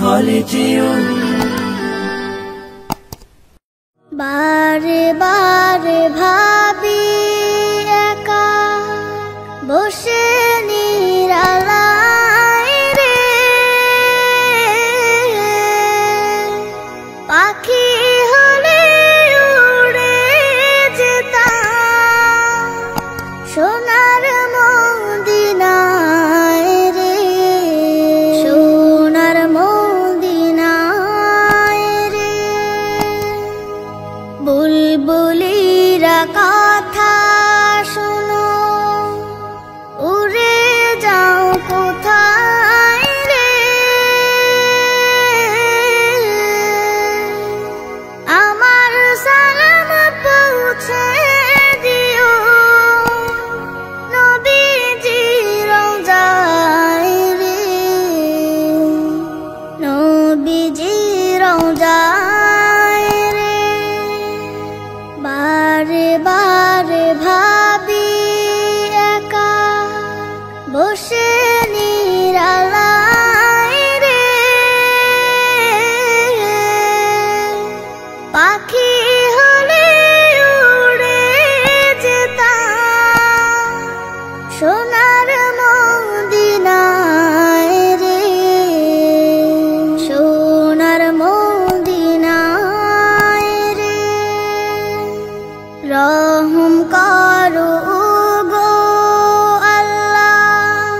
হলে যেও। বারে বারে ভাবি একা বসে নিরালায় রে, পাখি হলে উড়ে যেতাম সোনার মদিনায় রে, সোনার মদিনায় রে। বুলবুলিরা কথা শোনো, উড়ে যাও কোথায় রে, আমার সালাম পৌঁছে দিও নবীজির রওজায় রে, নবীজির রওজায় রে। বারে বারে ভাবি একা বসে নিরালায় রে, পাখি হলে উড়ে যেতাম সোনার মদিনায় রে, সোনার মদিনায় রে। রহম করো গো আল্লাহ,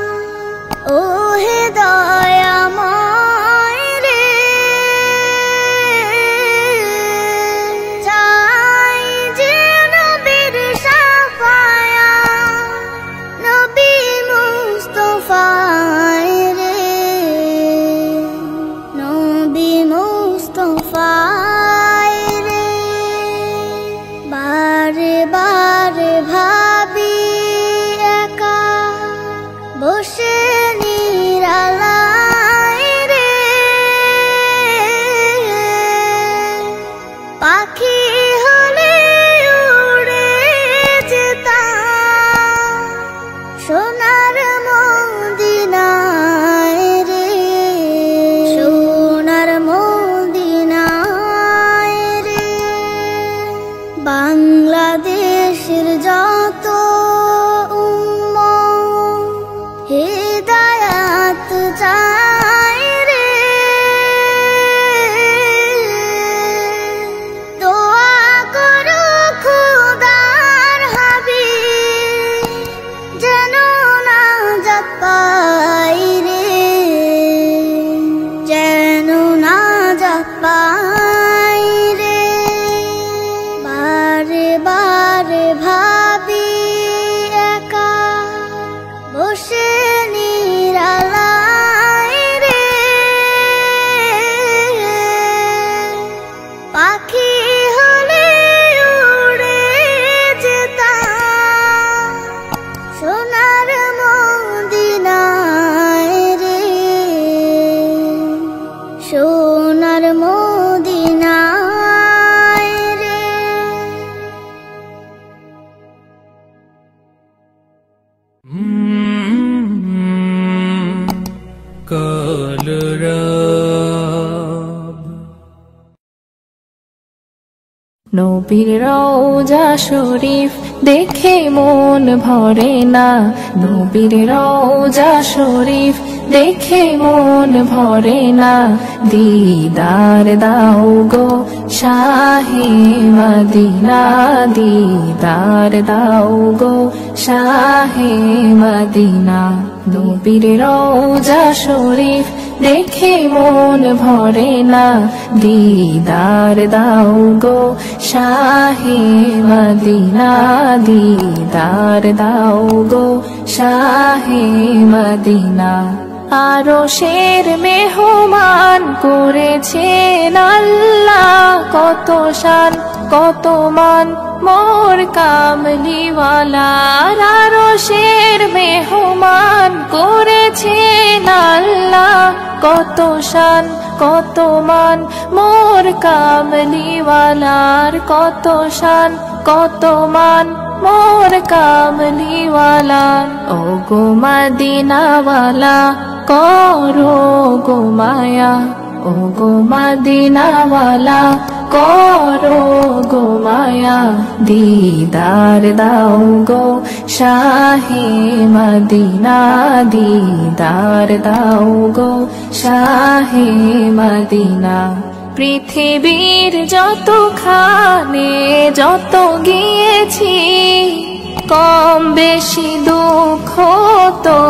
ও হে দয়াময় রে, চাই যে নবীর শাফায়াত, নবী মুস্তাফায় রে, নবী মুস্তাফায় রে। বারে বারে ভাবি একা বসে নিরালায় রে, পাখি হলে উড়ে যেতাম সোনার মদিনায় রে, সোনার মদিনায় রে। বাংলাদেশের যত উম্মত হিদায়াত চায় রে, দোয়া করো খোদার হাবিব যেন নাজাত পাই রে, যেন নাজাত পাই রে। বারে বারে ভাবি একা বসে নিরালায় রে, পাখি হলে উড়ে যেতাম সোনার মদিনায় রে, সোনার মদিনায় রে। কলরব নবীর রওজা শরীফ দেখে মন ভরে না, নবীর রওজা শরীফ দেখে মন ভরে না, দিদার দাও গো শাহে মদিনা, দিদার দাও গো শাহে মদিনা। নবীর রওজা শরীফ দেখে মন ভরে না, দিদার দাও গো শাহে মদিনা, দিদার দাও গো শাহে মদিনা। আরশের মেহমান করেছেন আল্লাহ, কত শান কত মান মোর কামলিওয়ালার। আরশের মেহমান করেছেন আল্লাহ, কত শান কত মান মোর কামলিওয়ালার, কত শান কত মান মোর কামলিওয়ালার। ও গো মদিনাওয়ালা করো গো মায়া, ও গো মদিনাওয়ালা করো গো মায়া দিদার দাও গো শাহে মদিনা দিদার দাও গো শাহে মদিনা পৃথিবীর যতখানে যত গিয়েছি কম বেশি দুঃখ তো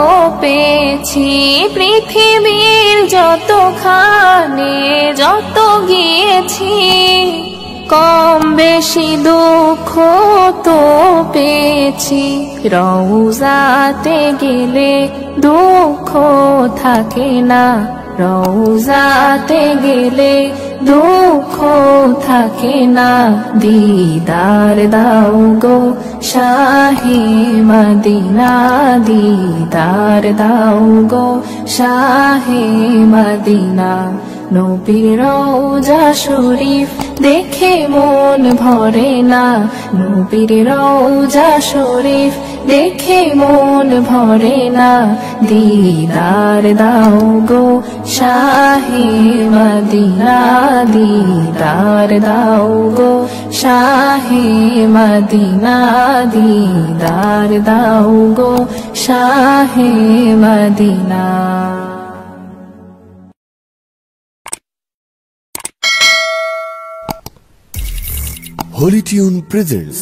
পেয়েছি পৃথিবীর যতখানে যত গিয়েছি কম বেশি দুঃখ তো পেয়েছি রওজাতে গেলে দুঃখ থাকে না রওজাতে গেলে দুঃখ থাকে না দিদার দাও গো শাহে মদিনা দিদার দাও গো শাহে মদিনা নবীর রওজা শরীফ দেখে মন ভরে না নবীর রওজা শরীফ দেখে মন ভরে না দিদার দাও গো শাহে মদিনা দিদার দাও গো শাহে মদিনা দিদার দাও গো শাহে মদিনা Holy Tune presents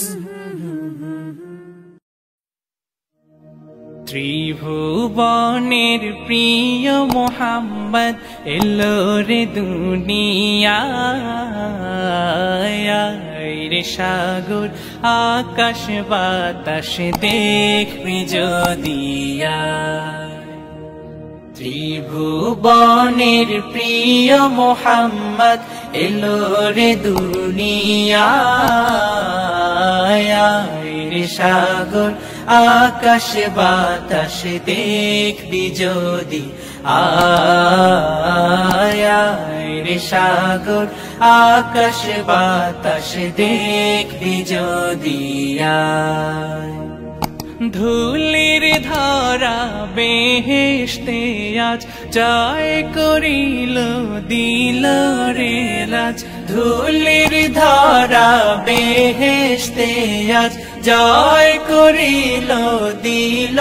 ত্রিভুবনের প্রিয় মোহাম্মদ এলো রে দুনিয়ায় রে সাগর আকাশ বাতাস দেখবি যদি ত্রিভুবনের প্রিয় মোহাম্মদ এলো রে দুনিয়ায় রে সাগর আকাশ বাতাস দেখবি যদি রে সাগর আকাশ বাতাস দেখবি যদি ধুলির ধরা বেহেশতে আজ জয় করিল দিল রে লাজ ধুলির ধরা বেহেশতে আজ জয় করিল দিল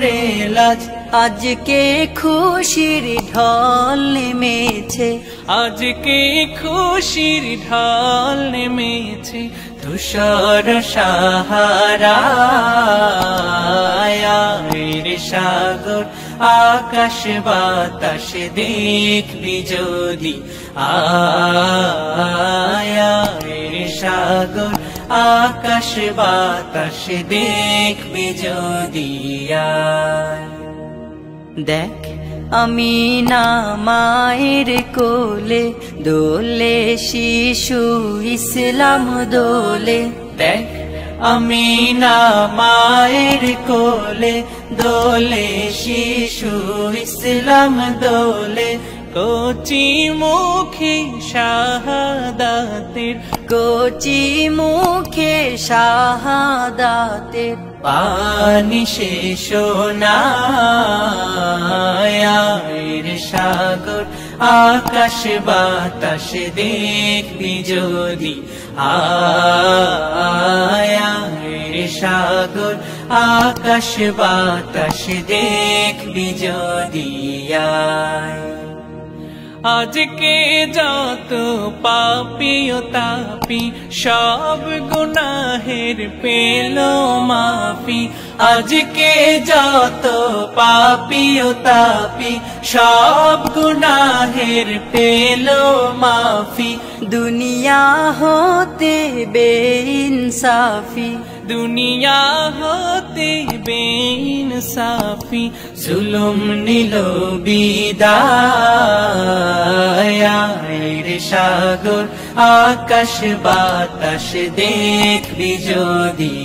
রে লাজ আজকে খুশির ঢল নেমেছে আজকে খুশির ঢল নেমেছে তুষার সাহারা রে সাগর আকাশ বাতাস দেখবি যদি রে সাগর আকাশ বাতাস দেখবি যদি দেখ আমি না মায়ের কোলে দোলে শিশু ইসলাম দোলে দেখ আমি না মায়ের কোলে দোলে শিশু ইসলাম দোলে কচি মুখে শাহাদাতের কচি মুখে শাহাদাতের পানি শেষ না রে সাগর আকাশ বাতাস দেখবি যদি রে সাগর আকাশ বাতাস দেখবি যদি আজকে যত পাপী ও তাপী সব গুনাহের পেল মাফি আজকে যত পাপী ও তাপী সব গুনাহের পেল মাফি দুনিয়া হতে বেইনসাফি দুনিয়া হতে বেইনসাফি জুলুম নিল বিদায় রে সাগর আকাশ বাতাস দেখবি যদি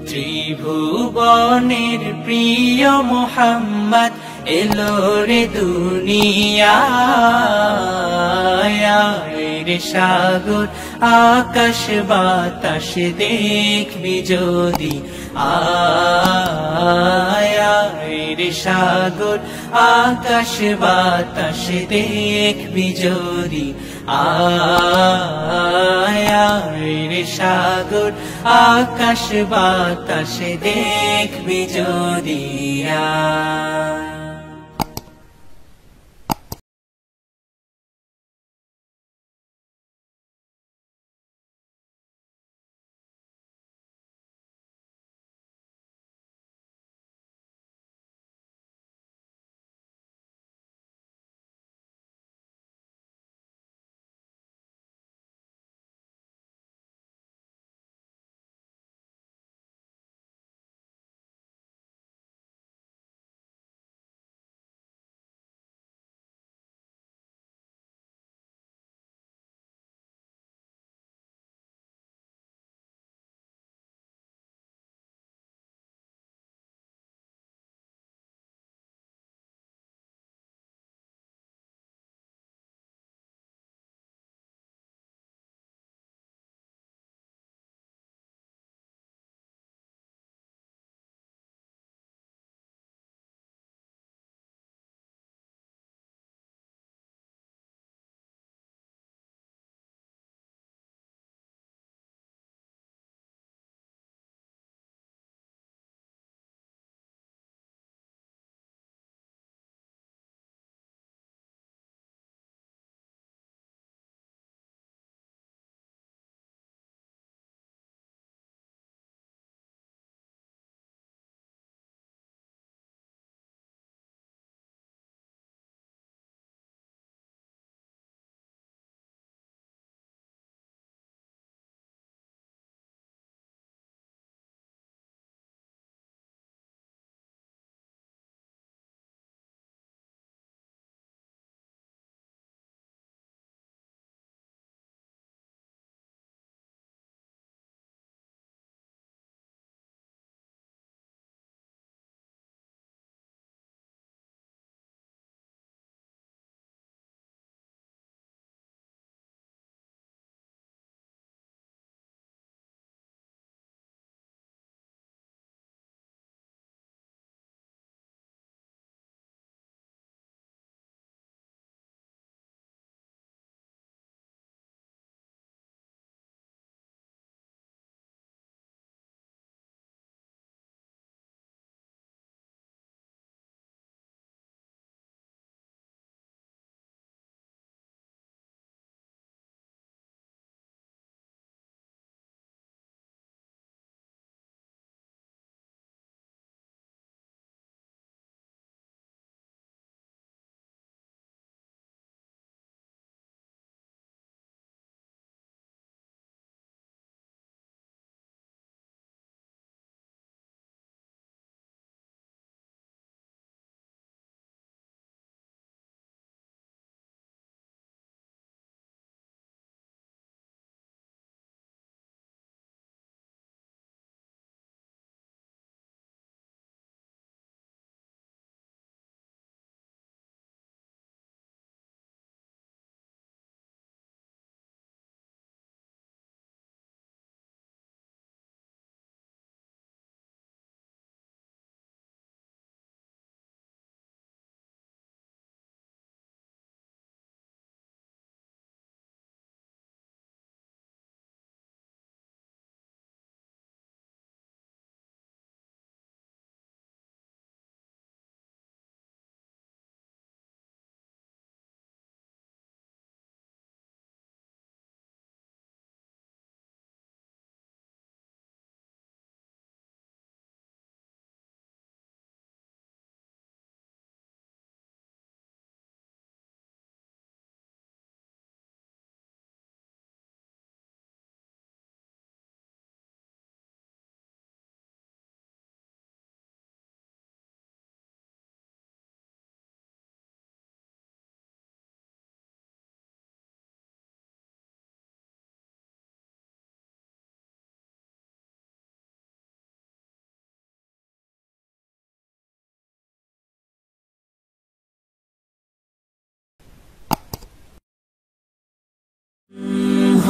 ত্রিভুবনের প্রিয় মোহাম্মদ এলো রে দুনিয়ায় রে সাগর আকাশ বাতাস দেখবি যদি আয় রে সাগর আকাশ বাতাস দেখবি যদি আয় রে সাগর আকাশ বাতাস দেখবি যদি আয়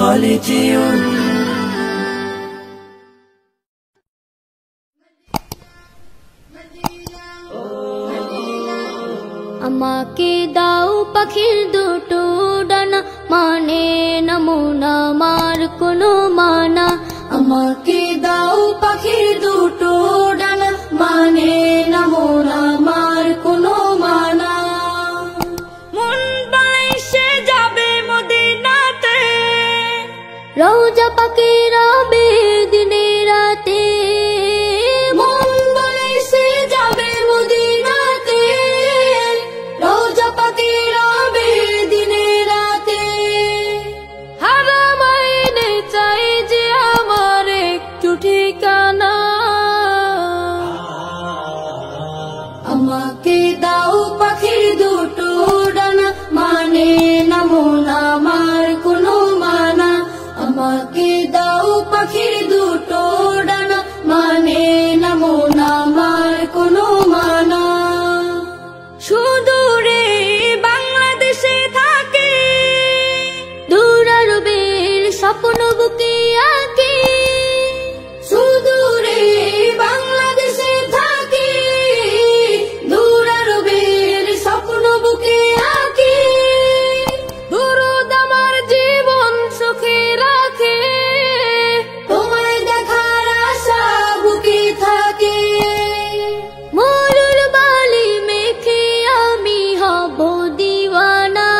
হলি টিউন। আমাকে দাও পাখির দুটো ডানা, মানে না মন আমার কোনো মানা। আমাকে দাও পাখির দুটো ডানা, মানে না মন আমার কোনো মানা। মন বাইসে যাবে মদিনাতে, রওজা পাকে রবে দিনে রাতে। মন বাইসে যাবে মদিনাতে, রওজা পাকে রবে দিনে রাতে। হারাম আইনে চাই যে আমার একটু ঠিকানা। আমাকে দাও পাখির দুটো ডানা, মানে না মন আমার কোনো মানা। আমাকে দাও পাখির দুটো ডানা, মানে না মন আমার কোনো মানা। সুদূরে বাংলাদেশে থাকে, দূর আরবের স্বপ্ন বুকে আঁকে। সুদূরে বাংলাদেশে থাকি, দূর আরবের স্বপ্ন বুকে আঁকি। দুরুদ আমার জীবন সুখে রাখে, তোমায় দেখার আশা বুকে থাকে। মরুর বালি মেখে আমি হব দিওয়ানা।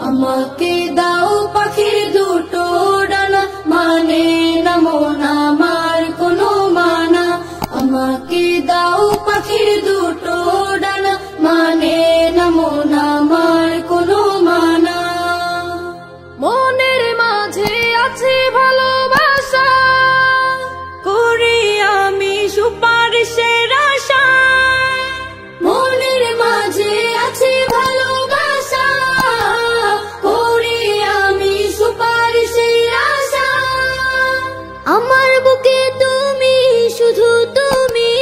আমাকে দাও পাখির দুটো ডানা, মানে না মন আমার কোনো মানা। আমাকে দাও পাখির দুটো ডানা, মানে না মন আমার কোনো মানা। মনের মাঝে আছে ভালোবাসা, করি আমি সুপারিশের আশা। মনের মাঝে আছে ভালোবাসা, করি আমি সুপারিশের আশা। আমার বুকে তুমি, শুধু তুমি।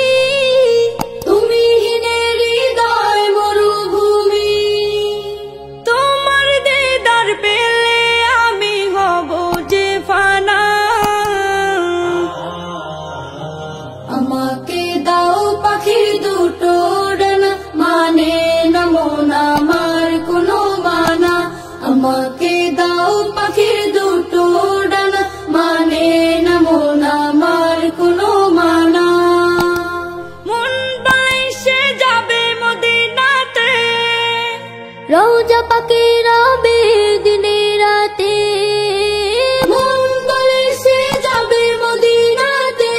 তুমি হীনের হৃদয় মরুভূমি। তোমার দিদার পেলে আমি হব যে ফানা। আমাকে দাও পাখির দুটো ডানা, মানে না মন আমার কোনো মানা। আমাকে দাও পাখির দুটো ডানা, মানে না মন আমার কোনো মানা। মন বাইসে যাবে মদিনাতে, রওজা পাকে রবে দিনে রাতে। মন বাইসে যাবে মদিনাতে,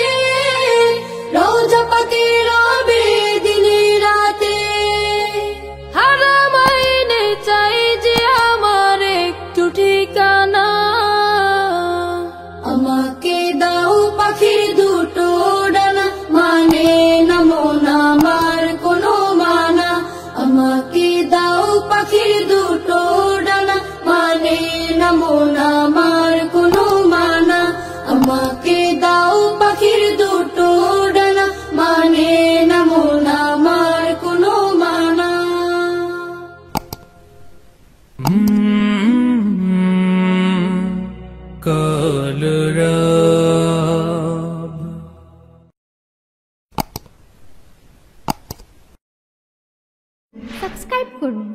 রওজা পাকে রবে দিনে রাতে। হারাম আইনে চাই যে আমার একটু ঠিকানা। আমাকে দাও পাখির দুটো ডানা, মানে না মন আমার কোনো মানা। আমাকে দাও পাখির দুটো ডানা, মানে না মন আমার কোনো মানা। আমাকে দাও পাখির দুটো ডানা, মানে না মন আমার কোনো মানা। কলরব সাবস্ক্রাইব করুন।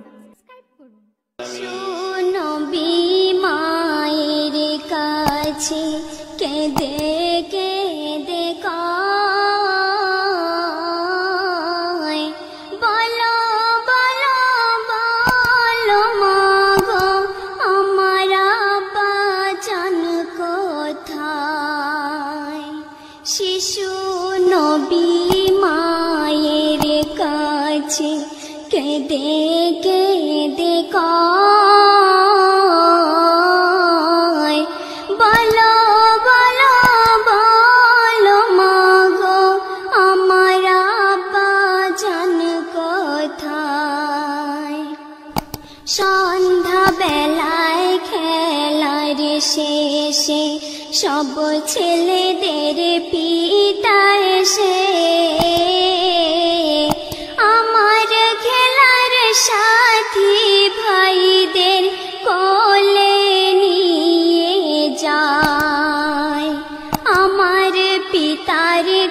নবী মায়ের কাছে কেঁদে কেঁদে কয়, বলো বলো বলো মাগো আমার বাজান কোথায়। শিশু নবী মায়ের কাছে কেঁদে কেঁদে কয়, বলো বলো বলো মাগো আমার বাজান কোথায়। সন্ধ্যা বেলায় খেলার শেষে সব ছেলেদের পিতা এসে আমার খেলার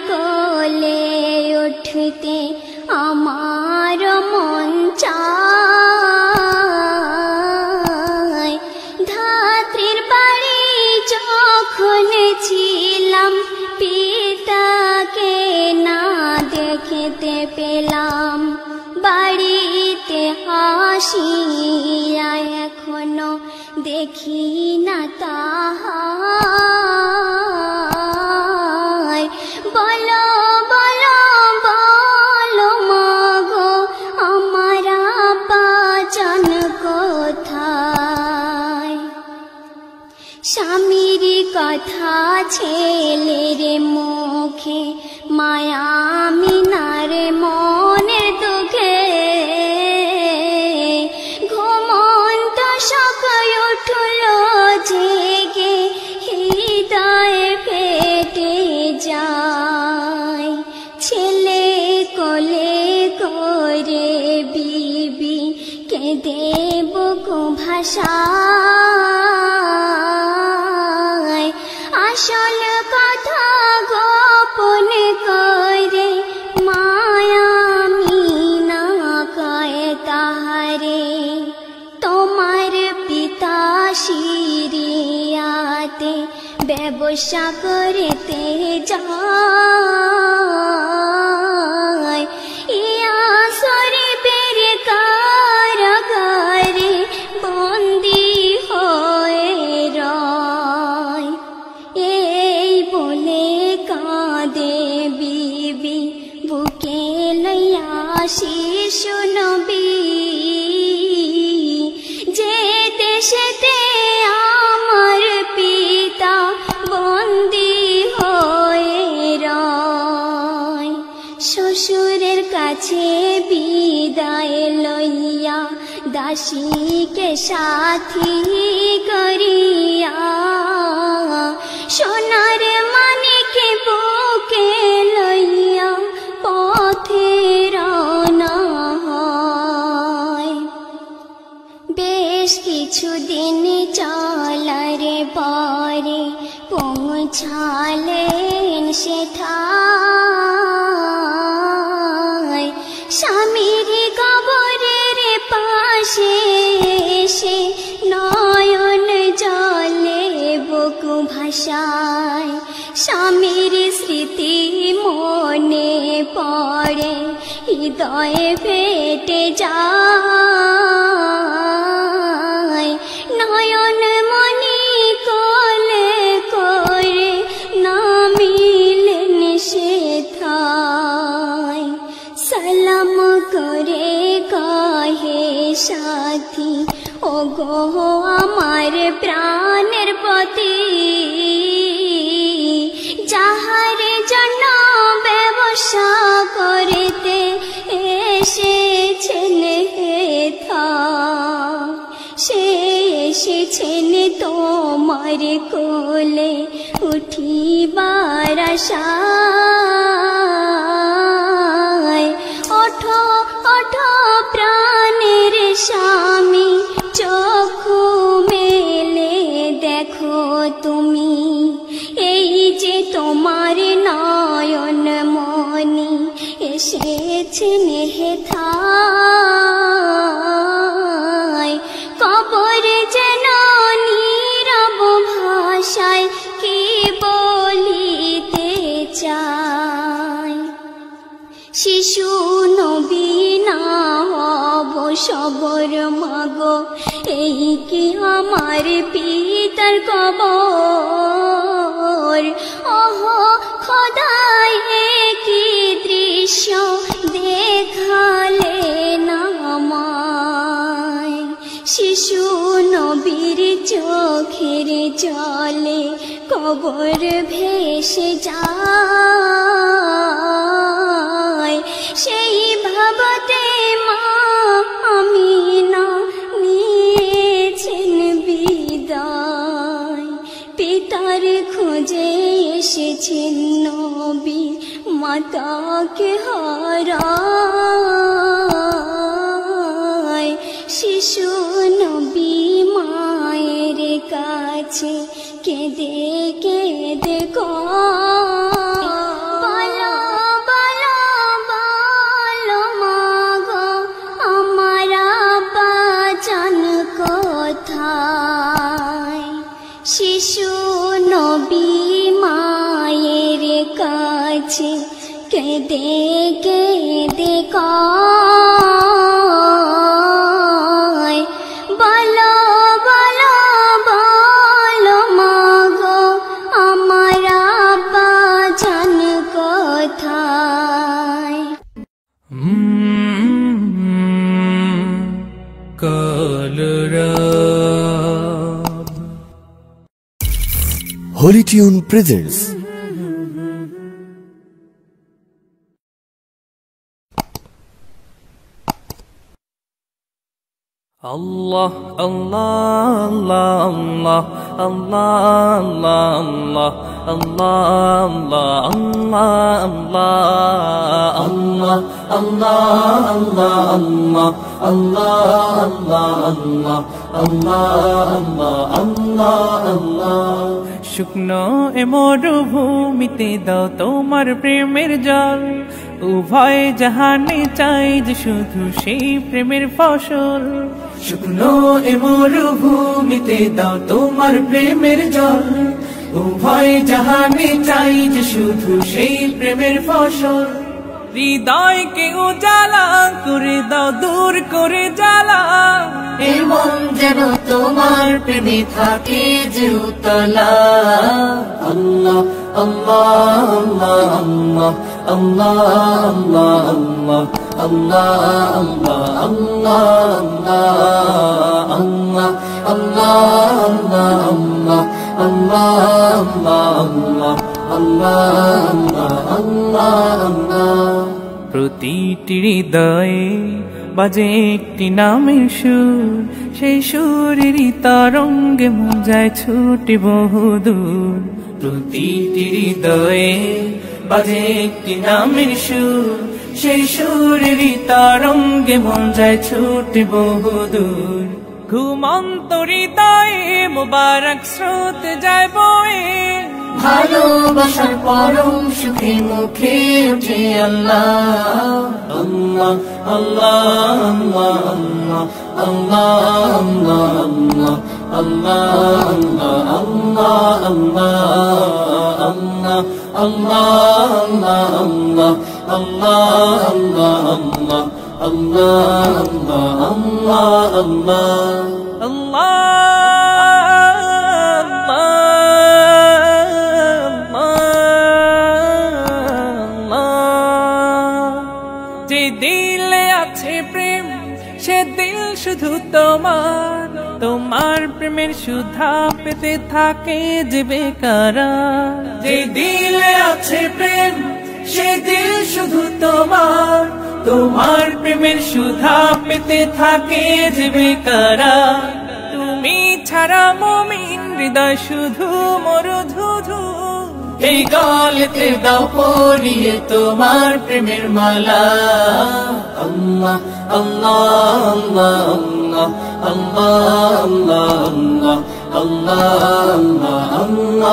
কোলে উঠতে আমার মন চায়। ধাত্রীর বাড়ি যখন ছিলাম পিতাকে না দেখতে পেলাম, বাড়িতে আসিয়া এখনো দেখি না তাহার। বলো বলো বলো মাগো আমার আব্বাজান কোথায়? স্বামীর কথা ছেলের মুখে মায়া মিনার মনের দুঃখে ঘুমন্ত সকাল উঠল জেগে হৃদয় ফেটে যায়। ছেলে কোলে করে বিবি কেঁদে বুকু ভাষায়। আসল কথা গোপন করে মায়া মিনা কয় তাহারে, তোমার পিতা সিরিয়াতে ব্যবসা করতে যায়। ইয়া শরীফের কারাগারে বন্দী হয়ে রয়। এই বলে কাঁদে বিবি বুকে লইয়া শিশু নবী, যে দেশেতে আমার পিতা বন্দী হয়ে রয়। শ্বশুরের কাছে বিদায় লইয়া দাসীকে সাথী করিয়া সোনার মানিকে বুকে লইয়া পথে রওনা হয়। বেশ কিছুদিন চলার পরে পৌঁছালেন সেথায়। স্বামীর কবরের পাশে এসে নয়ন জলে বুকু ভাষায়। স্বামীর স্মৃতি মনে পড়ে হৃদয়ে ফেটে যায়। নয়ন মনি কোলে করে নামিলেন সেথায়। সালাম করে কহে সাথী, ও গো আমার প্রাণের পতি, যাহার জন্য ব্যবসা করতে এসেছেন হেথা, সে এসেছেন তোমার কোলে উঠিবার আশায়। ওঠো ওঠো প্রাণের স্বামী, চক্ষু মেলে দেখো তুমি, এই যে তোমার নয়ন মনি এসেছেন হেথায়। কবর যেন নীরব ভাষায় কি বলিতে চায়। শিশু নবী না হব সবর মাগো, এই কি আমার পিতার কবর। ওহো খোদায় কি দৃশ্য দেখালে না আমায়। শিশু নবীর চোখের জলে কবর ভেসে যায়। সেই ভাবতে মা আমিনা নিয়েছেন বিদায়। পিতার খোঁজে এসেছেন নবী, মাতাকে হারায়। শিশু নবী মায়ের কাছে কেঁদে কেঁদে কাছে কেঁদে কেঁদে কয় বলো বলো বলো মাগো আমার আব্বা জান কোথায়। Colorado. Holy Tune presents Allah, Allah, Allah, Allah, Allah, Allah, Allah, Allah, শুকনো এ মরুভূমিতে দাও তোমার প্রেমের জল, উভয় জাহানে চাই যে শুধু সেই প্রেমের ফসল। শুকনো এ মরুভূমিতে দাও তোমার প্রেমের জল, উভয় জাহানে চাই যে শুধু সেই প্রেমের ফসল। হৃদয়কে উজালা করে দাও, দূর করে জ্বালা, এমন যেন তোমার প্রেমে থাকে যে উতলা। আল্লাহ আল্লাহ আল্লাহ আল্লাহ আল্লাহ আল্লাহ আল্লাহ আল্লাহ আল্লাহ আল্লাহ। প্রতিটি হৃদয়ে বাজে একটি নামের সুর, সেই সুরেরই তরঙ্গে মন যায় ছুটে বহুদূর। প্রতিটি হৃদয়ে বাজে একটি নামের সুর, সেই সুরেরই তরঙ্গে মন যায় ছুটে বহুদূর। ঘুমন্ত হৃদয়ে মোবারক স্রোত যায় বয়ে, ভালোবাসার পরম সুখে মুখে উঠে আল্লাহ আল্লাহ আল্লাহ আল্লাহ আল্লাহ যে দিলে আছে প্রেম সে দিল শুধু তোমার, তোমার প্রেমের সুধা পেতে থাকে যে বেকারার। যে দিলে আছে প্রেম সে দিল শুধু তোমার, তোমার প্রেমের সুধা পেতে থাকে যে বেকারার। তুমি ছাড়া মুমিন হৃদয় শুধু মরুধুধু, এই গলেতে দাও পরিয়ে তোমার প্রেমের মালা। আল্লাহ আল্লাহ আল্লাহ আল্লাহ আল্লাহ আল্লাহ আল্লাহ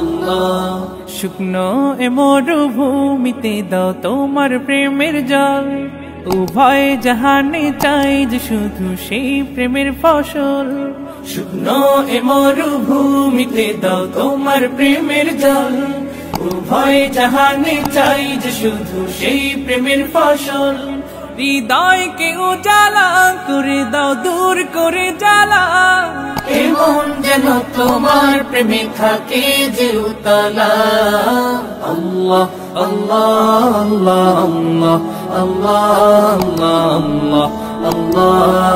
আল্লাহ। শুকনো এ মরুভূমিতে দাও তোমার প্রেমের জল, উভয় জাহানে চাই যে শুধু সেই প্রেমের ফসল। শুকনো এ মরুভূমিতে দাও তোমার প্রেমের জল, উভয় জাহানে চাই যে শুধু সেই প্রেমের ফসল। হৃদয়কে উজালা করে দাও, দূর করে জ্বালা, এমন যেন তোমার প্রেমে থাকে যে উতলা। আল্লাহ আল্লাহ আল্লাহ আল্লাহ আল্লাহ আল্লাহ আল্লাহ